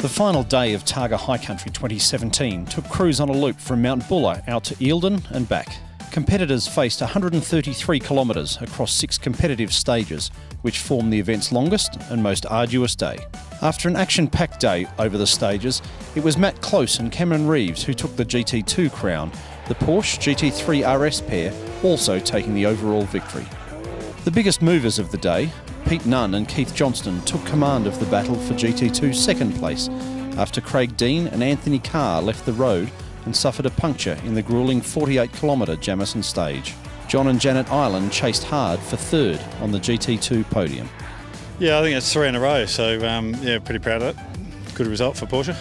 The final day of Targa High Country 2017 took crews on a loop from Mount Buller out to Eildon and back. Competitors faced 133 kilometres across 6 competitive stages, which formed the event's longest and most arduous day. After an action-packed day over the stages, it was Matt Close and Cameron Reeves who took the GT2 crown, the Porsche GT3 RS pair also taking the overall victory. The biggest movers of the day, Pete Nunn and Keith Johnston, took command of the battle for GT2's second place after Craig Dean and Anthony Carr left the road and suffered a puncture in the gruelling 48-kilometre Jamison stage. John and Janet Ireland chased hard for third on the GT2 podium. Yeah, I think it's 3 in a row, so pretty proud of it. Good result for Porsche.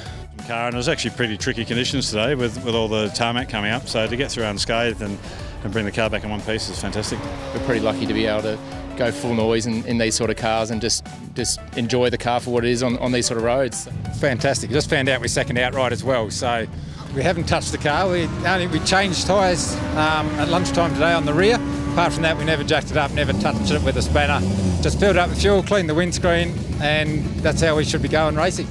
Car, and it was actually pretty tricky conditions today with all the tarmac coming up, so to get through unscathed and bring the car back in one piece is fantastic. We're pretty lucky to be able to go full noise in these sort of cars and just enjoy the car for what it is on these sort of roads. Fantastic. Just found out we're second outright as well, so we haven't touched the car. We changed tyres at lunchtime today on the rear. Apart from that, we never jacked it up, never touched it with a spanner. Just filled it up with fuel, cleaned the windscreen, and that's how we should be going racing.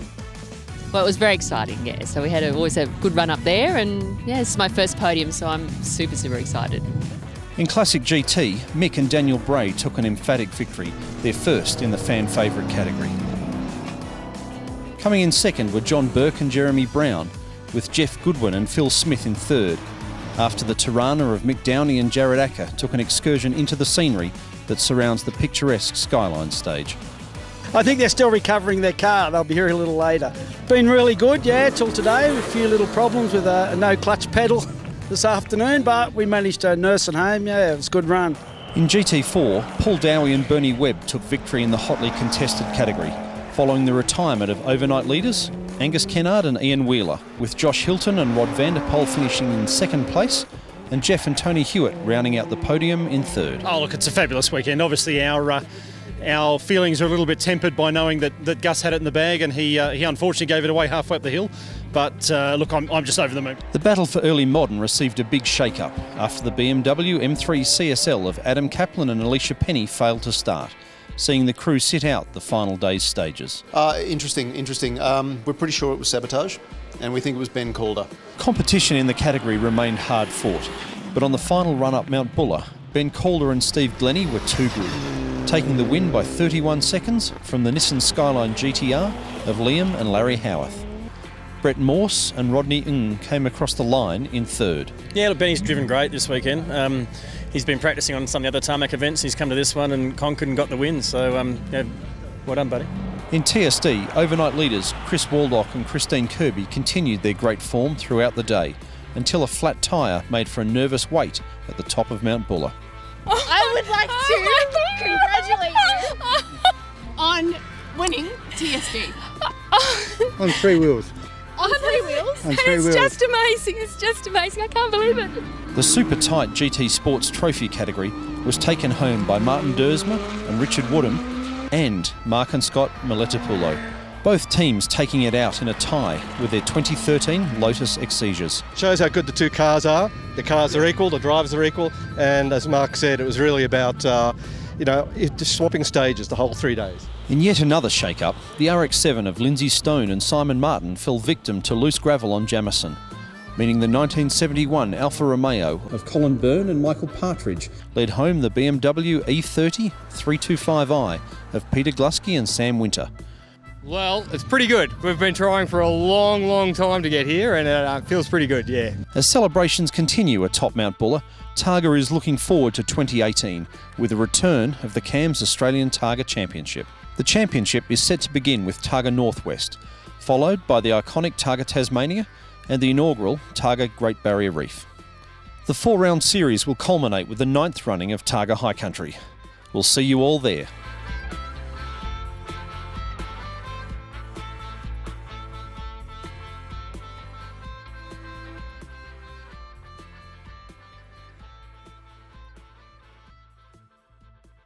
Well, it was very exciting, yeah. So we had always a good run up there, and yeah, this is my first podium, so I'm super, super excited. In Classic GT, Mick and Daniel Bray took an emphatic victory, their first in the fan favourite category. Coming in second were John Burke and Jeremy Brown, with Jeff Goodwin and Phil Smith in third, after the Tirana of Mick Downey and Jared Acker took an excursion into the scenery that surrounds the picturesque Skyline stage. I think they're still recovering their car. They'll be here a little later. Been really good, yeah, till today. A few little problems with a no clutch pedal this afternoon, but we managed to nurse it home. Yeah, it was a good run. In GT4, Paul Dowie and Bernie Webb took victory in the hotly contested category, following the retirement of overnight leaders Angus Kennard and Ian Wheeler, with Josh Hilton and Rod Vanderpoel finishing in second place, and Jeff and Tony Hewitt rounding out the podium in third. Oh, look, it's a fabulous weekend. Obviously, our feelings are a little bit tempered by knowing that Gus had it in the bag, and he unfortunately gave it away halfway up the hill. But look, I'm just over the moon. The battle for early modern received a big shake-up after the BMW M3 CSL of Adam Kaplan and Alicia Penny failed to start, seeing the crew sit out the final day's stages. Interesting. We're pretty sure it was sabotage, and we think it was Ben Calder. Competition in the category remained hard fought, but on the final run up Mount Buller, Ben Calder and Steve Glennie were too good, taking the win by 31 seconds from the Nissan Skyline GTR of Liam and Larry Howarth. Brett Morse and Rodney Ng came across the line in third. Yeah, look, Benny's driven great this weekend. He's been practicing on some of the other tarmac events. He's come to this one and conquered and got the win. So, well done, buddy. In TSD, overnight leaders Chris Waldock and Christine Kirby continued their great form throughout the day until a flat tyre made for a nervous wait at the top of Mount Buller. I would like to congratulate you on winning TSD. On 3 wheels. On 3 wheels? It's just amazing, I can't believe it. The super tight GT Sports Trophy category was taken home by Martin Dersma and Richard Woodham and Mark and Scott Miletopoulos, both teams taking it out in a tie with their 2013 Lotus Exesias. Shows how good the two cars are. The cars are equal, the drivers are equal, and as Mark said, it was really about just swapping stages the whole 3 days. In yet another shake-up, the RX-7 of Lindsay Stone and Simon Martin fell victim to loose gravel on Jamison, meaning the 1971 Alfa Romeo of Colin Byrne and Michael Partridge led home the BMW E30 325i of Peter Glusky and Sam Winter. Well, it's pretty good. We've been trying for a long time to get here, and it feels pretty good, yeah. As celebrations continue atop Mount Buller, Targa is looking forward to 2018 with the return of the CAMS Australian Targa Championship. The championship is set to begin with Targa Northwest, followed by the iconic Targa Tasmania and the inaugural Targa Great Barrier Reef. The 4-round series will culminate with the 9th running of Targa High Country. We'll see you all there.